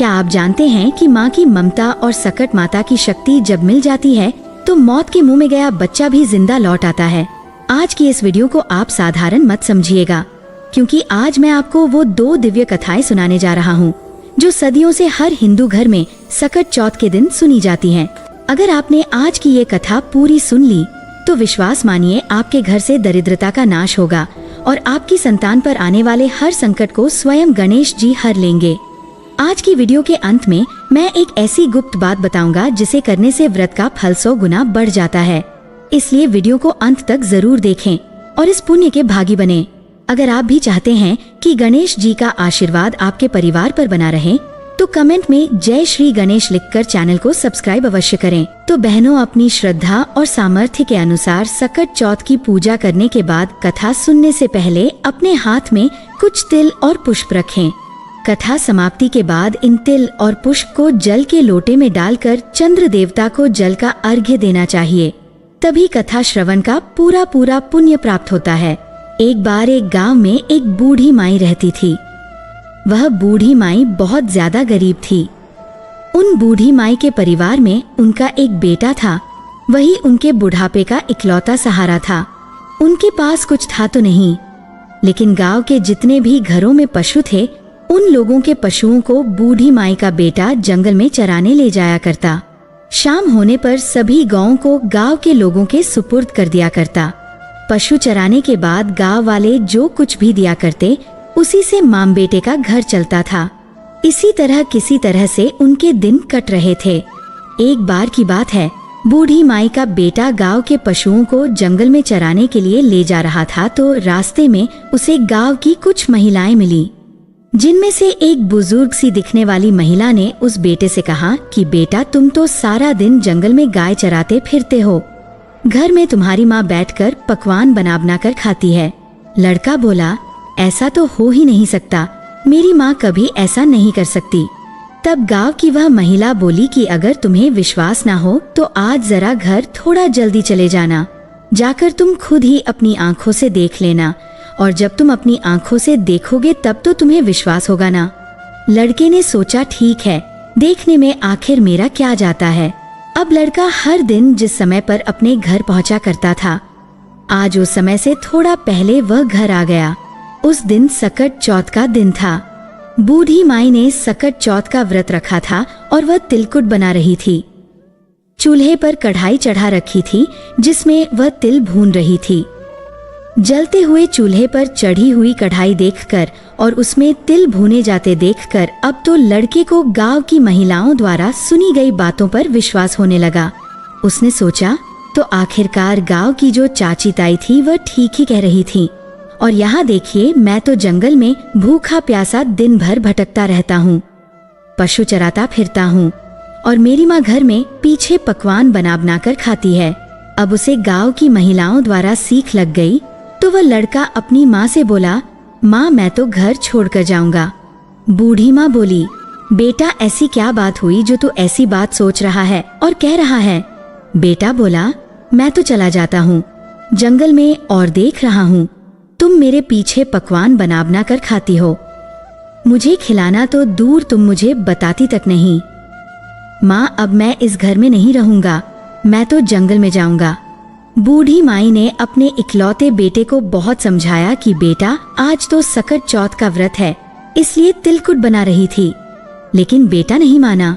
क्या आप जानते हैं कि माँ की ममता और सकट माता की शक्ति जब मिल जाती है तो मौत के मुंह में गया बच्चा भी जिंदा लौट आता है। आज की इस वीडियो को आप साधारण मत समझिएगा, क्योंकि आज मैं आपको वो 2 दिव्य कथाएं सुनाने जा रहा हूँ जो सदियों से हर हिंदू घर में सकट चौथ के दिन सुनी जाती हैं। अगर आपने आज की ये कथा पूरी सुन ली तो विश्वास मानिए आपके घर से दरिद्रता का नाश होगा और आपकी संतान पर आने वाले हर संकट को स्वयं गणेश जी हर लेंगे। आज की वीडियो के अंत में मैं एक ऐसी गुप्त बात बताऊंगा जिसे करने से व्रत का फल 100 गुना बढ़ जाता है, इसलिए वीडियो को अंत तक जरूर देखें और इस पुण्य के भागी बने। अगर आप भी चाहते हैं कि गणेश जी का आशीर्वाद आपके परिवार पर बना रहे तो कमेंट में जय श्री गणेश लिखकर चैनल को सब्सक्राइब अवश्य करें। तो बहनों, अपनी श्रद्धा और सामर्थ्य के अनुसार सकट चौथ की पूजा करने के बाद कथा सुनने से पहले अपने हाथ में कुछ तिल और पुष्प रखें। कथा समाप्ति के बाद इन तिल और पुष्प को जल के लोटे में डालकर चंद्र देवता को जल का अर्घ्य देना चाहिए, तभी कथा श्रवण का पूरा पुण्य प्राप्त होता है। एक बार एक गांव में एक बूढ़ी माई रहती थी। वह बूढ़ी माई बहुत ज्यादा गरीब थी। उन बूढ़ी माई के परिवार में उनका एक बेटा था, वही उनके बुढ़ापे का इकलौता सहारा था। उनके पास कुछ था तो नहीं, लेकिन गांव के जितने भी घरों में पशु थे उन लोगों के पशुओं को बूढ़ी माई का बेटा जंगल में चराने ले जाया करता। शाम होने पर सभी गांवों को गांव के लोगों के सुपुर्द कर दिया करता। पशु चराने के बाद गांव वाले जो कुछ भी दिया करते उसी से माम बेटे का घर चलता था। इसी तरह किसी तरह से उनके दिन कट रहे थे। एक बार की बात है, बूढ़ी माई का बेटा गांव के पशुओं को जंगल में चराने के लिए ले जा रहा था तो रास्ते में उसे गांव की कुछ महिलाएं मिली, जिनमें से एक बुजुर्ग सी दिखने वाली महिला ने उस बेटे से कहा कि बेटा, तुम तो सारा दिन जंगल में गाय चराते फिरते हो, घर में तुम्हारी माँ बैठकर पकवान बना कर खाती है। लड़का बोला, ऐसा तो हो ही नहीं सकता, मेरी माँ कभी ऐसा नहीं कर सकती। तब गांव की वह महिला बोली कि अगर तुम्हें विश्वास ना हो तो आज जरा घर थोड़ा जल्दी चले जाना, जाकर तुम खुद ही अपनी आंखों से देख लेना, और जब तुम अपनी आंखों से देखोगे तब तो तुम्हें विश्वास होगा ना। लड़के ने सोचा, ठीक है, देखने में आखिर मेरा क्या जाता है। अब लड़का हर दिन जिस समय पर अपने घर पहुंचा करता था, आज उस समय से थोड़ा पहले वह घर आ गया। उस दिन सकट चौथ का दिन था। बूढ़ी माई ने सकट चौथ का व्रत रखा था और वह तिलकुट बना रही थी। चूल्हे पर कढ़ाई चढ़ा रखी थी जिसमें वह तिल भून रही थी। जलते हुए चूल्हे पर चढ़ी हुई कढ़ाई देखकर और उसमें तिल भुने जाते देखकर अब तो लड़के को गांव की महिलाओं द्वारा सुनी गई बातों पर विश्वास होने लगा। उसने सोचा, तो आखिरकार गांव की जो चाची ताई थी वह ठीक ही कह रही थी, और यहाँ देखिए, मैं तो जंगल में भूखा प्यासा दिन भर भटकता रहता हूँ, पशु चराता फिरता हूँ, और मेरी माँ घर में पीछे पकवान बना कर खाती है। अब उसे गांव की महिलाओं द्वारा सीख लग गई तो वह लड़का अपनी माँ से बोला, माँ, मैं तो घर छोड़कर जाऊंगा। बूढ़ी माँ बोली, बेटा, ऐसी क्या बात हुई जो तू ऐसी बात सोच रहा है और कह रहा है। बेटा बोला, मैं तो चला जाता हूँ जंगल में और देख रहा हूँ तुम मेरे पीछे पकवान बना कर खाती हो, मुझे खिलाना तो दूर तुम मुझे बताती तक नहीं। माँ, अब मैं इस घर में नहीं रहूंगा, मैं तो जंगल में जाऊंगा। बूढ़ी माई ने अपने इकलौते बेटे को बहुत समझाया कि बेटा, आज तो सकट चौथ का व्रत है, इसलिए तिलकुट बना रही थी, लेकिन बेटा नहीं माना।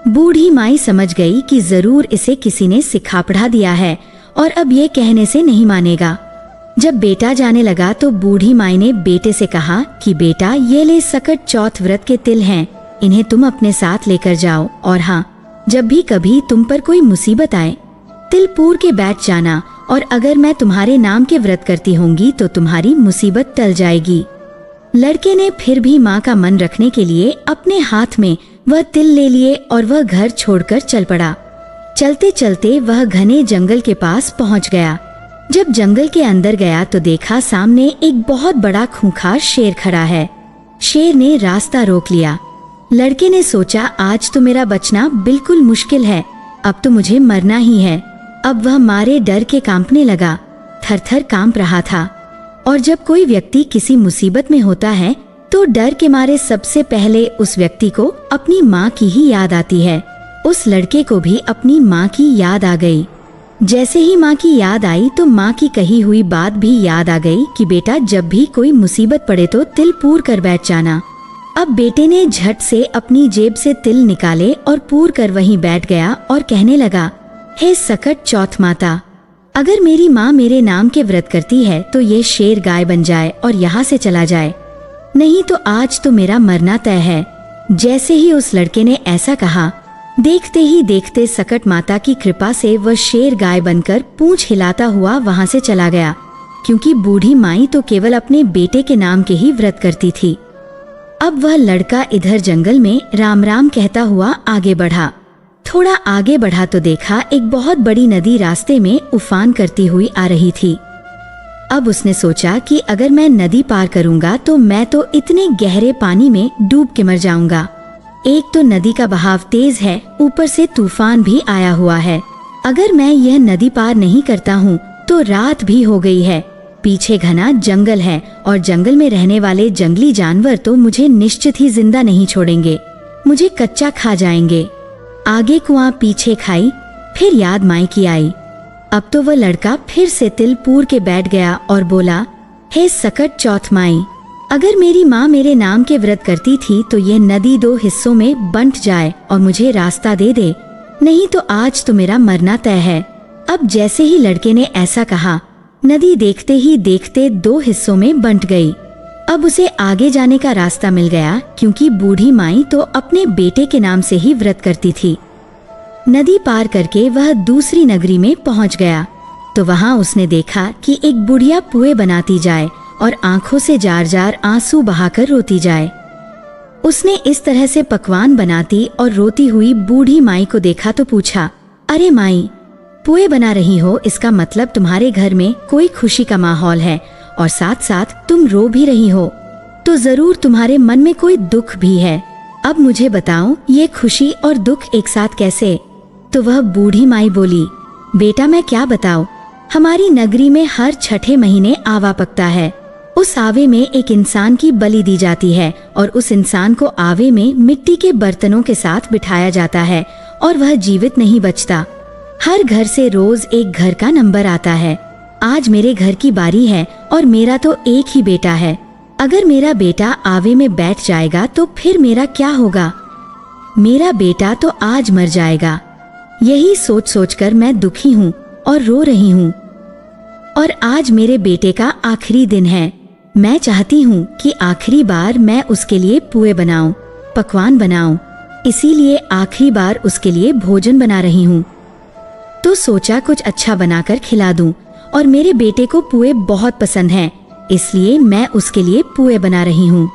बूढ़ी माई समझ गई कि जरूर इसे किसी ने सिखा पढ़ा दिया है और अब ये कहने से नहीं मानेगा। जब बेटा जाने लगा तो बूढ़ी माई ने बेटे से कहा कि बेटा, ये ले सकट चौथ व्रत के तिल हैं, इन्हें तुम अपने साथ लेकर जाओ, और हाँ, जब भी कभी तुम पर कोई मुसीबत आए तिल पूर के बैठ जाना, और अगर मैं तुम्हारे नाम के व्रत करती होंगी तो तुम्हारी मुसीबत टल जाएगी। लड़के ने फिर भी माँ का मन रखने के लिए अपने हाथ में वह तिल ले लिए और वह घर छोड़कर चल पड़ा। चलते चलते वह घने जंगल के पास पहुँच गया। जब जंगल के अंदर गया तो देखा सामने एक बहुत बड़ा खूंखार शेर खड़ा है। शेर ने रास्ता रोक लिया। लड़के ने सोचा, आज तो मेरा बचना बिल्कुल मुश्किल है, अब तो मुझे मरना ही है। अब वह मारे डर के कांपने लगा, थर थर कांप रहा था। और जब कोई व्यक्ति किसी मुसीबत में होता है तो डर के मारे सबसे पहले उस व्यक्ति को अपनी माँ की ही याद आती है। उस लड़के को भी अपनी माँ की याद आ गई। जैसे ही माँ की याद आई तो माँ की कही हुई बात भी याद आ गई कि बेटा जब भी कोई मुसीबत पड़े तो तिल पूर कर बैठ जाना। अब बेटे ने झट से अपनी जेब से तिल निकाले और पूर कर वहीं बैठ गया और कहने लगा, हे सकट चौथ माता, अगर मेरी माँ मेरे नाम के व्रत करती है तो ये शेर गाय बन जाए और यहाँ से चला जाए, नहीं तो आज तो मेरा मरना तय है। जैसे ही उस लड़के ने ऐसा कहा, देखते ही देखते सकट माता की कृपा से वह शेर गाय बनकर पूंछ हिलाता हुआ वहां से चला गया, क्योंकि बूढ़ी माई तो केवल अपने बेटे के नाम के ही व्रत करती थी। अब वह लड़का इधर जंगल में राम राम कहता हुआ आगे बढ़ा। थोड़ा आगे बढ़ा तो देखा एक बहुत बड़ी नदी रास्ते में उफान करती हुई आ रही थी। अब उसने सोचा कि अगर मैं नदी पार करूंगा तो मैं तो इतने गहरे पानी में डूब के मर जाऊंगा। एक तो नदी का बहाव तेज है, ऊपर से तूफान भी आया हुआ है। अगर मैं यह नदी पार नहीं करता हूँ तो रात भी हो गई है, पीछे घना जंगल है और जंगल में रहने वाले जंगली जानवर तो मुझे निश्चित ही जिंदा नहीं छोड़ेंगे, मुझे कच्चा खा जाएंगे। आगे कुआं पीछे खाई, फिर याद माई की आई। अब तो वह लड़का फिर से तिल पूर के बैठ गया और बोला, हे सकट चौथ माई, अगर मेरी माँ मेरे नाम के व्रत करती थी तो यह नदी 2 हिस्सों में बंट जाए और मुझे रास्ता दे दे, नहीं तो आज तो मेरा मरना तय है। अब जैसे ही लड़के ने ऐसा कहा, नदी देखते ही देखते 2 हिस्सों में बंट गई। अब उसे आगे जाने का रास्ता मिल गया, क्योंकि बूढ़ी माई तो अपने बेटे के नाम से ही व्रत करती थी। नदी पार करके वह दूसरी नगरी में पहुंच गया तो वहां उसने देखा कि एक बुढ़िया पुए बनाती जाए और आंखों से जार जार आंसू बहाकर रोती जाए। उसने इस तरह से पकवान बनाती और रोती हुई बूढ़ी माई को देखा तो पूछा, अरे माई, पुए बना रही हो, इसका मतलब तुम्हारे घर में कोई खुशी का माहौल है और साथ साथ तुम रो भी रही हो, तो जरूर तुम्हारे मन में कोई दुख भी है। अब मुझे बताओ ये खुशी और दुख एक साथ कैसे? तो वह बूढ़ी माई बोली, बेटा मैं क्या बताऊं, हमारी नगरी में हर छठे महीने आवा पकता है। उस आवे में एक इंसान की बलि दी जाती है और उस इंसान को आवे में मिट्टी के बर्तनों के साथ बिठाया जाता है और वह जीवित नहीं बचता। हर घर से रोज एक घर का नंबर आता है। आज मेरे घर की बारी है और मेरा तो एक ही बेटा है। अगर मेरा बेटा आवे में बैठ जाएगा तो फिर मेरा क्या होगा? मेरा बेटा तो आज मर जाएगा। यही सोच सोचकर मैं दुखी हूँ और रो रही हूँ। और आज मेरे बेटे का आखिरी दिन है। मैं चाहती हूँ कि आखिरी बार मैं उसके लिए पुए बनाऊं, पकवान बनाऊं, इसीलिए आखिरी बार उसके लिए भोजन बना रही हूँ। तो सोचा कुछ अच्छा बनाकर खिला दूं और मेरे बेटे को पुए बहुत पसंद हैं, इसलिए मैं उसके लिए पुए बना रही हूँ।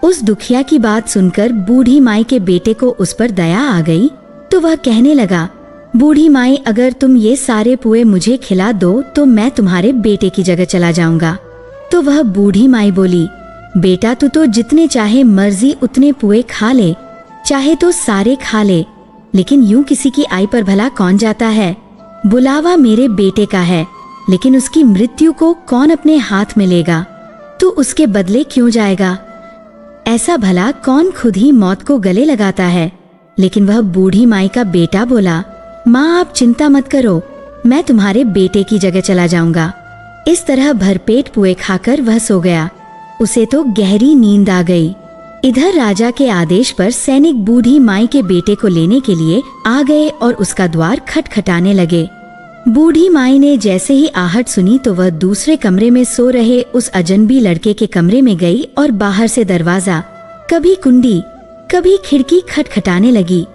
उस दुखिया की बात सुनकर बूढ़ी माई के बेटे को उस पर दया आ गई तो वह कहने लगा, बूढ़ी माई, अगर तुम ये सारे पुए मुझे खिला दो तो मैं तुम्हारे बेटे की जगह चला जाऊंगा। तो वह बूढ़ी माई बोली, बेटा तू तो जितने चाहे मर्जी उतने पुए खा ले, चाहे तो सारे खा ले, लेकिन यूं किसी की आई पर भला कौन जाता है? बुलावा मेरे बेटे का है, लेकिन उसकी मृत्यु को कौन अपने हाथ में लेगा? तू उसके बदले क्यों जाएगा? ऐसा भला कौन खुद ही मौत को गले लगाता है? लेकिन वह बूढ़ी माई का बेटा बोला, माँ आप चिंता मत करो, मैं तुम्हारे बेटे की जगह चला जाऊंगा। इस तरह भरपेट पुए खाकर वह सो गया। उसे तो गहरी नींद आ गई। इधर राजा के आदेश पर सैनिक बूढ़ी माई के बेटे को लेने के लिए आ गए और उसका द्वार खटखटाने लगे। बूढ़ी माई ने जैसे ही आहट सुनी तो वह दूसरे कमरे में सो रहे उस अजनबी लड़के के कमरे में गई और बाहर से दरवाजा, कभी कुंडी, कभी खिड़की खटखटाने लगी,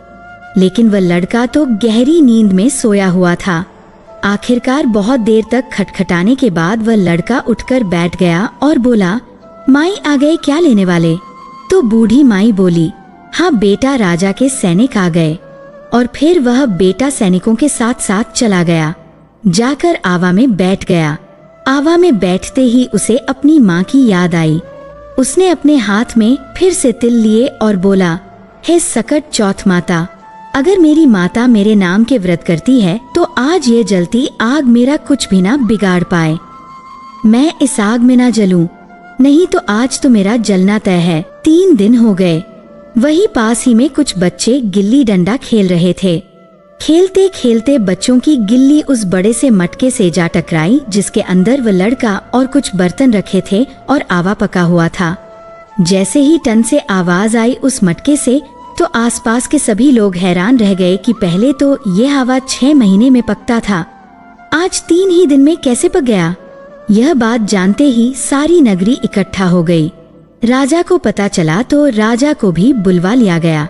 लेकिन वह लड़का तो गहरी नींद में सोया हुआ था। आखिरकार बहुत देर तक खटखटाने के बाद वह लड़का उठकर बैठ गया और बोला, माई आ गए क्या लेने वाले? तो बूढ़ी माई बोली, हाँ बेटा, राजा के सैनिक आ गए। और फिर वह बेटा सैनिकों के साथ साथ चला गया, जाकर आवा में बैठ गया। आवा में बैठते ही उसे अपनी माँ की याद आई। उसने अपने हाथ में फिर से तिल लिए और बोला, हे सकट चौथ माता, अगर मेरी माता मेरे नाम के व्रत करती है तो आज ये जलती आग मेरा कुछ भी ना बिगाड़ पाए। मैं इस आग में ना जलूं, नहीं तो आज तो मेरा जलना तय है। 3 दिन हो गए। वही पास ही में कुछ बच्चे गिल्ली डंडा खेल रहे थे। खेलते खेलते बच्चों की गिल्ली उस बड़े से मटके से जा टकराई जिसके अंदर वह लड़का और कुछ बर्तन रखे थे और आवा पका हुआ था। जैसे ही टन से आवाज आई उस मटके से तो आसपास के सभी लोग हैरान रह गए कि पहले तो ये हवा 6 महीने में पकता था, आज 3 ही दिन में कैसे पक गया। यह बात जानते ही सारी नगरी इकट्ठा हो गई। राजा को पता चला तो राजा को भी बुलवा लिया गया।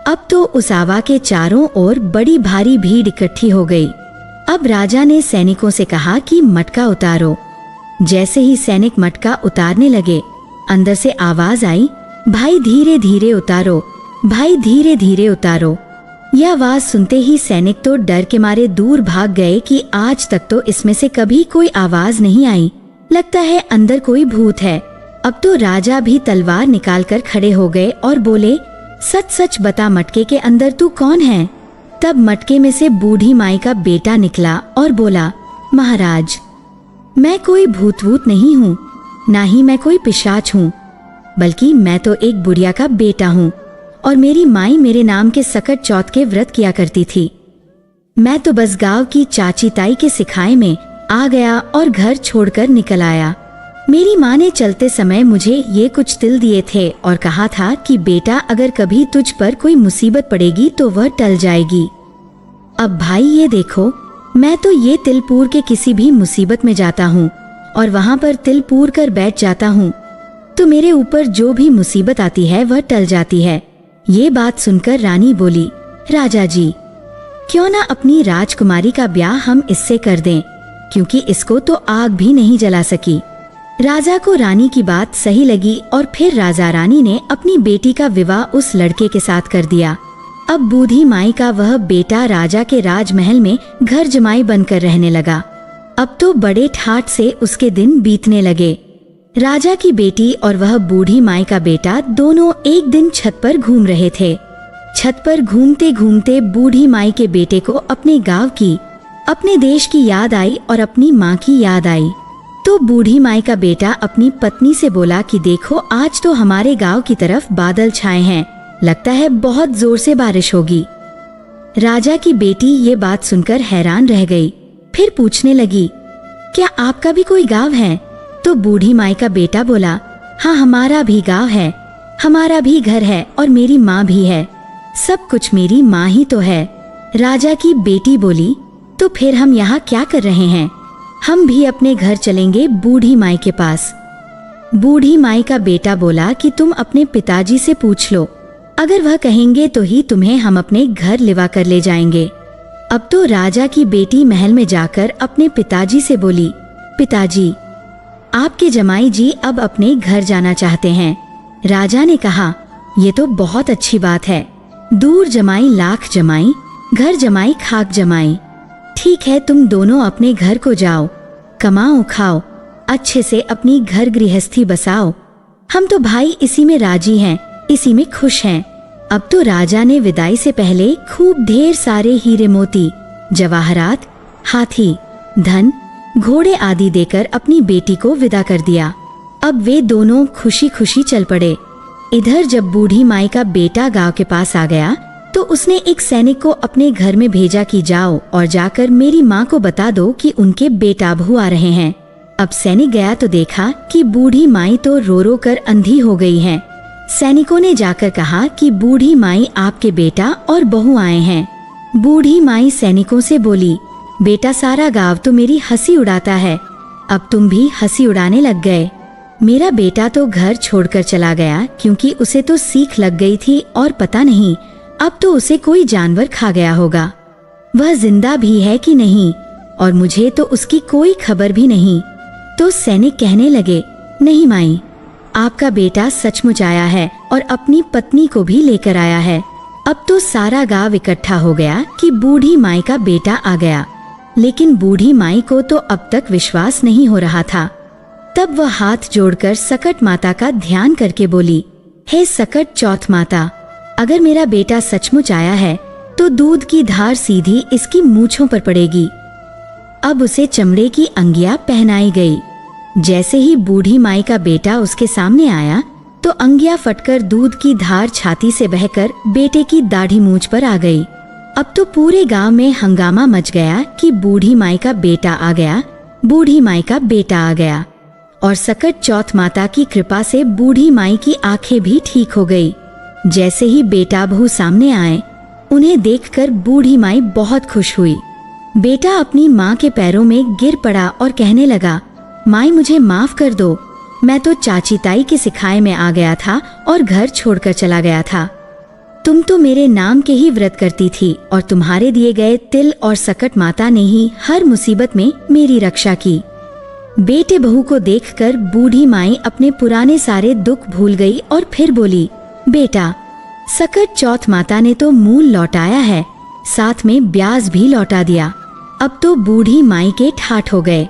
अब तो उस आवा के चारों ओर बड़ी भारी भीड़ इकट्ठी हो गई। अब राजा ने सैनिकों से कहा कि मटका उतारो। जैसे ही सैनिक मटका उतारने लगे, अंदर से आवाज आई, भाई धीरे धीरे उतारो, भाई धीरे धीरे उतारो। यह आवाज सुनते ही सैनिक तो डर के मारे दूर भाग गए कि आज तक तो इसमें से कभी कोई आवाज नहीं आई, लगता है अंदर कोई भूत है। अब तो राजा भी तलवार निकालकर खड़े हो गए और बोले, सच सच बता मटके के अंदर तू कौन है। तब मटके में से बूढ़ी माई का बेटा निकला और बोला, महाराज मैं कोई भूत वूत नहीं हूँ, ना ही मैं कोई पिशाच हूँ, बल्कि मैं तो एक बुढ़िया का बेटा हूँ और मेरी माई मेरे नाम के सकट चौथ के व्रत किया करती थी। मैं तो बस गांव की चाची ताई के सिखाए में आ गया और घर छोड़कर निकल आया। मेरी माँ ने चलते समय मुझे ये कुछ तिल दिए थे और कहा था कि बेटा अगर कभी तुझ पर कोई मुसीबत पड़ेगी तो वह टल जाएगी। अब भाई ये देखो, मैं तो ये तिल पूर के किसी भी मुसीबत में जाता हूँ और वहाँ पर तिल पूर कर बैठ जाता हूँ तो मेरे ऊपर जो भी मुसीबत आती है वह टल जाती है। ये बात सुनकर रानी बोली, राजा जी क्यों ना अपनी राजकुमारी का ब्याह हम इससे कर दें, क्योंकि इसको तो आग भी नहीं जला सकी। राजा को रानी की बात सही लगी और फिर राजा रानी ने अपनी बेटी का विवाह उस लड़के के साथ कर दिया। अब बूढ़ी माई का वह बेटा राजा के राजमहल में घर जमाई बनकर रहने लगा। अब तो बड़े ठाठ से उसके दिन बीतने लगे। राजा की बेटी और वह बूढ़ी माई का बेटा दोनों एक दिन छत पर घूम रहे थे। छत पर घूमते घूमते बूढ़ी माई के बेटे को अपने गांव की, अपने देश की याद आई और अपनी माँ की याद आई। तो बूढ़ी माई का बेटा अपनी पत्नी से बोला कि देखो आज तो हमारे गांव की तरफ बादल छाए हैं, लगता है बहुत जोर से बारिश होगी। राजा की बेटी ये बात सुनकर हैरान रह गई, फिर पूछने लगी, क्या आपका भी कोई गांव है। तो बूढ़ी माई का बेटा बोला, हाँ हमारा भी गांव है, हमारा भी घर है और मेरी माँ भी है, सब कुछ मेरी माँ ही तो है। राजा की बेटी बोली, तो फिर हम यहाँ क्या कर रहे हैं, हम भी अपने घर चलेंगे बूढ़ी माई के पास। बूढ़ी माई का बेटा बोला कि तुम अपने पिताजी से पूछ लो, अगर वह कहेंगे तो ही तुम्हें हम अपने घर लिवा कर ले जाएंगे। अब तो राजा की बेटी महल में जाकर अपने पिताजी से बोली, पिताजी आपके जमाई जी अब अपने घर जाना चाहते हैं। राजा ने कहा, ये तो बहुत अच्छी बात है, दूर जमाई लाख जमाई, घर जमाई खाक जमाई। ठीक है तुम दोनों अपने घर को जाओ, कमाओ खाओ, अच्छे से अपनी घर गृहस्थी बसाओ, हम तो भाई इसी में राजी हैं, इसी में खुश हैं। अब तो राजा ने विदाई से पहले खूब ढेर सारे हीरे मोती, जवाहरात, हाथी, धन, घोड़े आदि देकर अपनी बेटी को विदा कर दिया। अब वे दोनों खुशी खुशी चल पड़े। इधर जब बूढ़ी माई का बेटा गांव के पास आ गया तो उसने एक सैनिक को अपने घर में भेजा कि जाओ और जाकर मेरी माँ को बता दो कि उनके बेटा बहू आ रहे हैं। अब सैनिक गया तो देखा कि बूढ़ी माई तो रो रो कर अंधी हो गई है। सैनिकों ने जाकर कहा कि बूढ़ी माई आपके बेटा और बहू आए हैं। बूढ़ी माई सैनिकों से बोली, बेटा सारा गांव तो मेरी हंसी उड़ाता है, अब तुम भी हंसी उड़ाने लग गए। मेरा बेटा तो घर छोड़कर चला गया क्योंकि उसे तो सीख लग गई थी और पता नहीं अब तो उसे कोई जानवर खा गया होगा। वह जिंदा भी है कि नहीं और मुझे तो उसकी कोई खबर भी नहीं। तो सैनिक कहने लगे, नहीं माई, आपका बेटा सचमुच आया है और अपनी पत्नी को भी लेकर आया है। अब तो सारा गांव इकट्ठा हो गया कि बूढ़ी माई का बेटा आ गया, लेकिन बूढ़ी माई को तो अब तक विश्वास नहीं हो रहा था। तब वह हाथ जोड़कर सकट माता का ध्यान करके बोली, हे सकट चौथ माता, अगर मेरा बेटा सचमुच आया है तो दूध की धार सीधी इसकी मूंछों पर पड़ेगी। अब उसे चमड़े की अंगिया पहनाई गई। जैसे ही बूढ़ी माई का बेटा उसके सामने आया तो अंगिया फटकर दूध की धार छाती से बहकर बेटे की दाढ़ी मूंछ पर आ गई। अब तो पूरे गांव में हंगामा मच गया कि बूढ़ी माई का बेटा आ गया, बूढ़ी माई का बेटा आ गया। और सकट चौथ माता की कृपा से बूढ़ी माई की आंखें भी ठीक हो गई। जैसे ही बेटा बहू सामने आए, उन्हें देखकर बूढ़ी माई बहुत खुश हुई। बेटा अपनी माँ के पैरों में गिर पड़ा और कहने लगा, माई मुझे माफ कर दो, मैं तो चाची ताई के सिखाए में आ गया था और घर छोड़कर चला गया था। तुम तो मेरे नाम के ही व्रत करती थी और तुम्हारे दिए गए तिल और सकट माता ने ही हर मुसीबत में मेरी रक्षा की। बेटे बहू को देखकर बूढ़ी माई अपने पुराने सारे दुख भूल गई और फिर बोली, बेटा सकट चौथ माता ने तो मूल लौटाया है, साथ में ब्याज भी लौटा दिया। अब तो बूढ़ी माई के ठाठ हो गए।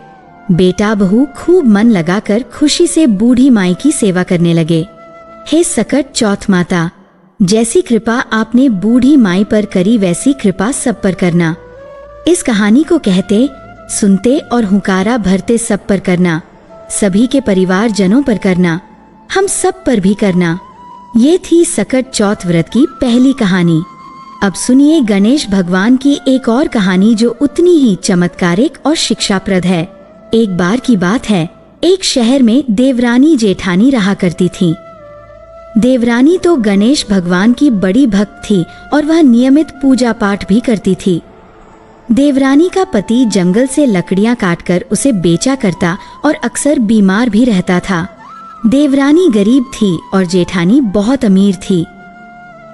बेटा बहू खूब मन लगाकर खुशी से बूढ़ी माई की सेवा करने लगे। हे सकट चौथ माता, जैसी कृपा आपने बूढ़ी माई पर करी वैसी कृपा सब पर करना। इस कहानी को कहते, सुनते और हुंकारा भरते सब पर करना, सभी के परिवार जनों पर करना, हम सब पर भी करना। ये थी सकट चौथ व्रत की पहली कहानी। अब सुनिए गणेश भगवान की एक और कहानी जो उतनी ही चमत्कारिक और शिक्षाप्रद है। एक बार की बात है, एक शहर में देवरानी जेठानी रहा करती थी। देवरानी तो गणेश भगवान की बड़ी भक्त थी और वह नियमित पूजा पाठ भी करती थी। देवरानी का पति जंगल से लकड़ियां काटकर उसे बेचा करता और अक्सर बीमार भी रहता था। देवरानी गरीब थी और जेठानी बहुत अमीर थी।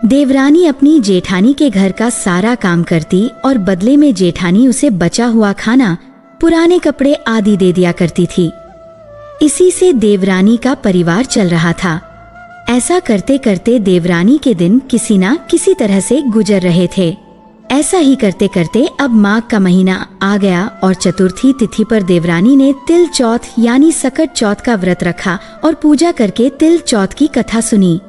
देवरानी अपनी जेठानी के घर का सारा काम करती और बदले में जेठानी उसे बचा हुआ खाना, पुराने कपड़े आदि दे दिया करती थी। इसी से देवरानी का परिवार चल रहा था। ऐसा करते करते देवरानी के दिन किसी ना किसी तरह से गुजर रहे थे। ऐसा ही करते करते अब माघ का महीना आ गया और चतुर्थी तिथि पर देवरानी ने तिल चौथ यानी सकट चौथ का व्रत रखा और पूजा करके तिल चौथ की कथा सुनी।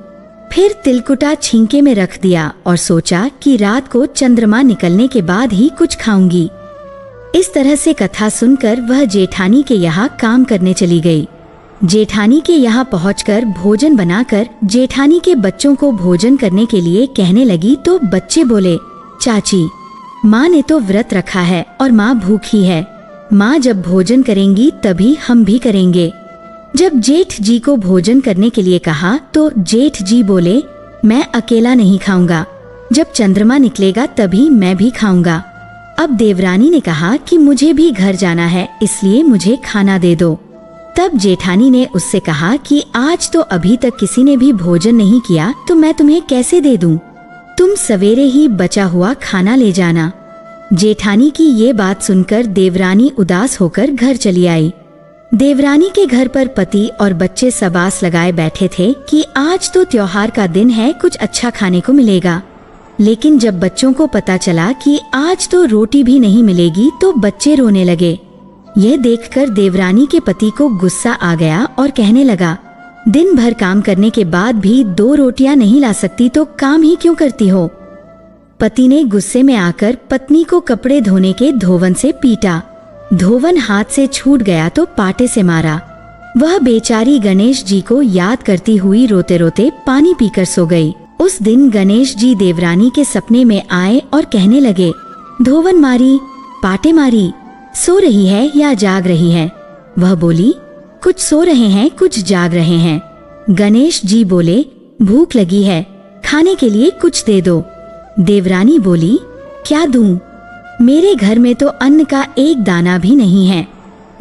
फिर तिलकुटा छींके में रख दिया और सोचा कि रात को चंद्रमा निकलने के बाद ही कुछ खाऊंगी। इस तरह से कथा सुनकर वह जेठानी के यहाँ काम करने चली गई। जेठानी के यहाँ पहुंचकर भोजन बनाकर जेठानी के बच्चों को भोजन करने के लिए कहने लगी तो बच्चे बोले, चाची माँ ने तो व्रत रखा है और माँ भूखी है, माँ जब भोजन करेंगी तभी हम भी करेंगे। जब जेठ जी को भोजन करने के लिए कहा तो जेठ जी बोले, मैं अकेला नहीं खाऊंगा, जब चंद्रमा निकलेगा तभी मैं भी खाऊंगा। अब देवरानी ने कहा कि मुझे भी घर जाना है, इसलिए मुझे खाना दे दो। तब जेठानी ने उससे कहा कि आज तो अभी तक किसी ने भी भोजन नहीं किया तो मैं तुम्हें कैसे दे दूं? तुम सवेरे ही बचा हुआ खाना ले जाना। जेठानी की ये बात सुनकर देवरानी उदास होकर घर चली आई। देवरानी के घर पर पति और बच्चे सब आस लगाए बैठे थे कि आज तो त्योहार का दिन है, कुछ अच्छा खाने को मिलेगा। लेकिन जब बच्चों को पता चला कि आज तो रोटी भी नहीं मिलेगी तो बच्चे रोने लगे। यह देखकर देवरानी के पति को गुस्सा आ गया और कहने लगा, दिन भर काम करने के बाद भी 2 रोटियां नहीं ला सकती तो काम ही क्यों करती हो? पति ने गुस्से में आकर पत्नी को कपड़े धोने के धोवन से पीटा। धोवन हाथ से छूट गया तो पाटे से मारा। वह बेचारी गणेश जी को याद करती हुई रोते रोते पानी पीकर सो गई। उस दिन गणेश जी देवरानी के सपने में आए और कहने लगे, धोवन मारी, पाटे मारी, सो रही है या जाग रही है? वह बोली, कुछ सो रहे हैं कुछ जाग रहे हैं। गणेश जी बोले, भूख लगी है, खाने के लिए कुछ दे दो। देवरानी बोली, क्या दूं? मेरे घर में तो अन्न का एक दाना भी नहीं है।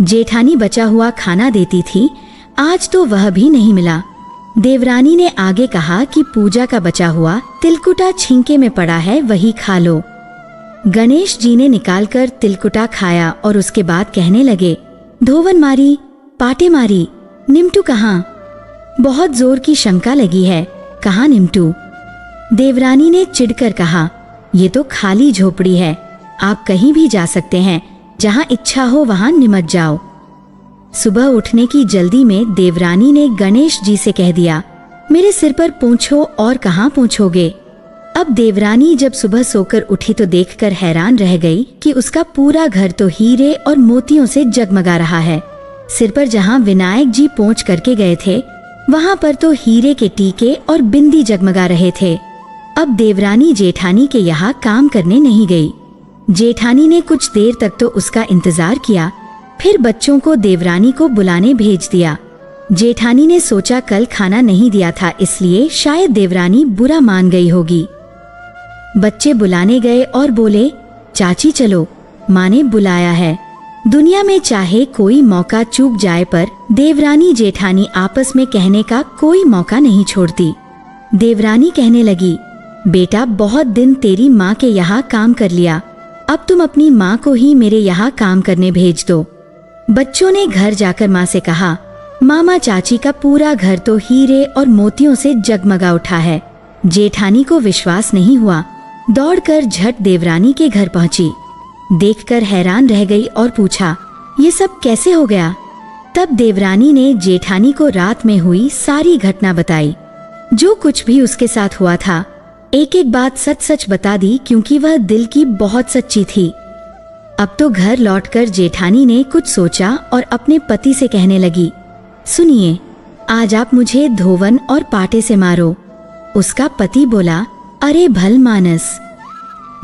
जेठानी बचा हुआ खाना देती थी, आज तो वह भी नहीं मिला। देवरानी ने आगे कहा कि पूजा का बचा हुआ तिलकुटा छींके में पड़ा है, वही खा लो। गणेश जी ने निकालकर तिलकुटा खाया और उसके बाद कहने लगे, धोवन मारी, पाटे मारी, निमटू कहाँ? बहुत जोर की शंका लगी है, कहाँ निमटू? देवरानी ने चिढ़कर कहा, ये तो खाली झोपड़ी है, आप कहीं भी जा सकते हैं, जहाँ इच्छा हो वहाँ निमट जाओ। सुबह उठने की जल्दी में देवरानी ने गणेश जी से कह दिया, मेरे सिर पर पूंछो और कहाँ पूंछोगे? अब देवरानी जब सुबह सोकर उठी तो देखकर हैरान रह गई कि उसका पूरा घर तो हीरे और मोतियों से जगमगा रहा है। सिर पर जहाँ विनायक जी पोंछ करके गए थे वहाँ पर तो हीरे के टीके और बिंदी जगमगा रहे थे। अब देवरानी जेठानी के यहाँ काम करने नहीं गई। जेठानी ने कुछ देर तक तो उसका इंतजार किया, फिर बच्चों को देवरानी को बुलाने भेज दिया। जेठानी ने सोचा कल खाना नहीं दिया था, इसलिए शायद देवरानी बुरा मान गई होगी। बच्चे बुलाने गए और बोले, चाची चलो, माँ ने बुलाया है। दुनिया में चाहे कोई मौका चूक जाए पर देवरानी जेठानी आपस में कहने का कोई मौका नहीं छोड़ती। देवरानी कहने लगी, बेटा बहुत दिन तेरी माँ के यहाँ काम कर लिया, अब तुम अपनी माँ को ही मेरे यहाँ काम करने भेज दो। बच्चों ने घर जाकर माँ से कहा, मामा चाची का पूरा घर तो हीरे और मोतियों से जगमगा उठा है। जेठानी को विश्वास नहीं हुआ, दौड़कर झट देवरानी के घर पहुंची। देखकर हैरान रह गई और पूछा, ये सब कैसे हो गया? तब देवरानी ने जेठानी को रात में हुई सारी घटना बताई। जो कुछ भी उसके साथ हुआ था एक एक बात सच सच बता दी, क्योंकि वह दिल की बहुत सच्ची थी। अब तो घर लौटकर जेठानी ने कुछ सोचा और अपने पति से कहने लगी, सुनिए, आज आप मुझे धोवन और पाटे से मारो। उसका पति बोला, अरे भल मानस,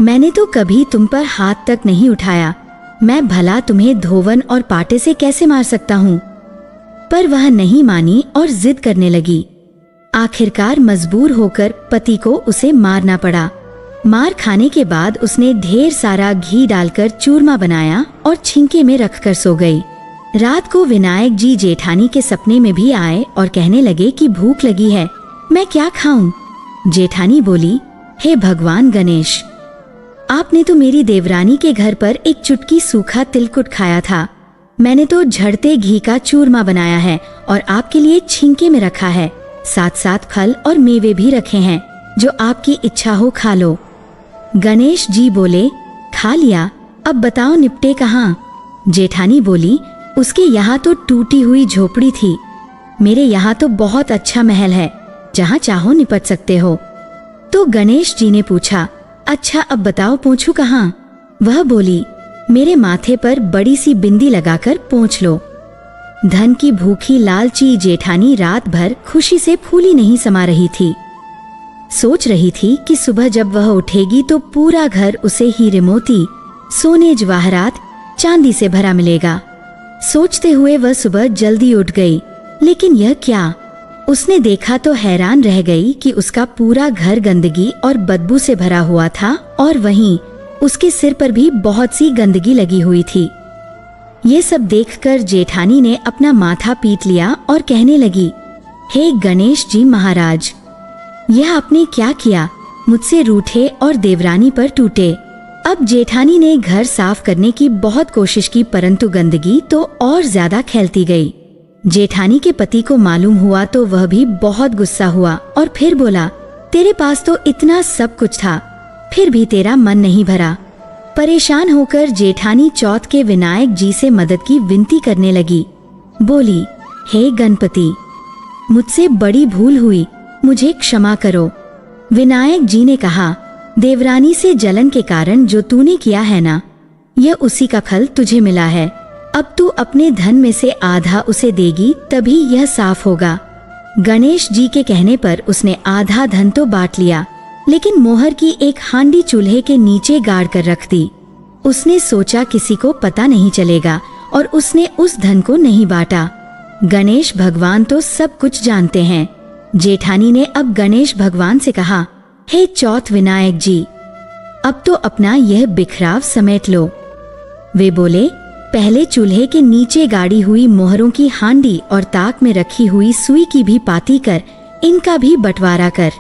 मैंने तो कभी तुम पर हाथ तक नहीं उठाया, मैं भला तुम्हें धोवन और पाटे से कैसे मार सकता हूँ? पर वह नहीं मानी और जिद करने लगी। आखिरकार मजबूर होकर पति को उसे मारना पड़ा। मार खाने के बाद उसने ढेर सारा घी डालकर चूरमा बनाया और छिंके में रखकर सो गई। रात को विनायक जी जेठानी के सपने में भी आए और कहने लगे कि भूख लगी है, मैं क्या खाऊं? जेठानी बोली, हे भगवान गणेश, आपने तो मेरी देवरानी के घर पर एक चुटकी सूखा तिलकुट खाया था, मैंने तो झड़ते घी का चूरमा बनाया है और आपके लिए छिंके में रखा है, साथ साथ फल और मेवे भी रखे हैं, जो आपकी इच्छा हो खा लो। गणेश जी बोले, खा लिया, अब बताओ निपटे कहाँ? जेठानी बोली, उसके यहाँ तो टूटी हुई झोपड़ी थी, मेरे यहाँ तो बहुत अच्छा महल है, जहाँ चाहो निपट सकते हो। तो गणेश जी ने पूछा, अच्छा अब बताओ पोंछू कहाँ? वह बोली, मेरे माथे पर बड़ी सी बिंदी लगाकर पोंछ लो। धन की भूखी लालची जेठानी रात भर खुशी से फूली नहीं समा रही थी। सोच रही थी कि सुबह जब वह उठेगी तो पूरा घर उसे हीरे मोती, सोने जवाहरात, चांदी से भरा मिलेगा। सोचते हुए वह सुबह जल्दी उठ गई, लेकिन यह क्या? उसने देखा तो हैरान रह गई कि उसका पूरा घर गंदगी और बदबू से भरा हुआ था और वहीं उसके सिर पर भी बहुत सी गंदगी लगी हुई थी। ये सब देखकर जेठानी ने अपना माथा पीट लिया और कहने लगी, हे गणेश जी महाराज, यह आपने क्या किया? मुझसे रूठे और देवरानी पर टूटे। अब जेठानी ने घर साफ करने की बहुत कोशिश की, परंतु गंदगी तो और ज्यादा फैलती गई। जेठानी के पति को मालूम हुआ तो वह भी बहुत गुस्सा हुआ और फिर बोला, तेरे पास तो इतना सब कुछ था, फिर भी तेरा मन नहीं भरा। परेशान होकर जेठानी चौथ के विनायक जी से मदद की विनती करने लगी। बोली, हे गणपति, मुझसे बड़ी भूल हुई, मुझे क्षमा करो। विनायक जी ने कहा, देवरानी से जलन के कारण जो तूने किया है ना, यह उसी का फल तुझे मिला है। अब तू अपने धन में से आधा उसे देगी, तभी यह साफ होगा। गणेश जी के कहने पर उसने आधा धन तो बांट लिया, लेकिन मोहर की एक हांडी चूल्हे के नीचे गाड़ कर रख दी। उसने सोचा किसी को पता नहीं चलेगा और उसने उस धन को नहीं बांटा। गणेश भगवान तो सब कुछ जानते हैं। जेठानी ने अब गणेश भगवान से कहा, हे चौथ विनायक जी, अब तो अपना यह बिखराव समेट लो। वे बोले, पहले चूल्हे के नीचे गाड़ी हुई मोहरों की हांडी और ताक में रखी हुई सुई की भी पाती कर, इनका भी बंटवारा कर।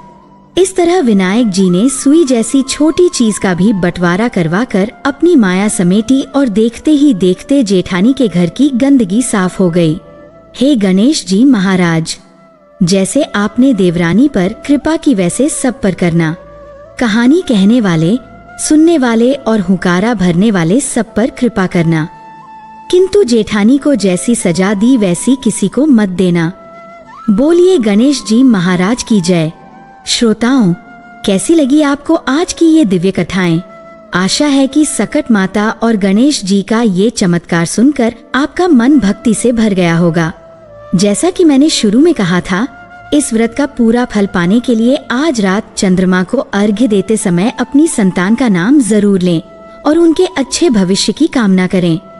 इस तरह विनायक जी ने सुई जैसी छोटी चीज का भी बंटवारा करवा कर अपनी माया समेटी और देखते ही देखते जेठानी के घर की गंदगी साफ हो गई। हे गणेश जी महाराज, जैसे आपने देवरानी पर कृपा की वैसे सब पर करना। कहानी कहने वाले, सुनने वाले और हुकारा भरने वाले सब पर कृपा करना, किंतु जेठानी को जैसी सजा दी वैसी किसी को मत देना। बोलिए गणेश जी महाराज की जय। श्रोताओं, कैसी लगी आपको आज की ये दिव्य कथाएं? आशा है कि सकट माता और गणेश जी का ये चमत्कार सुनकर आपका मन भक्ति से भर गया होगा। जैसा कि मैंने शुरू में कहा था, इस व्रत का पूरा फल पाने के लिए आज रात चंद्रमा को अर्घ्य देते समय अपनी संतान का नाम जरूर लें और उनके अच्छे भविष्य की कामना करें।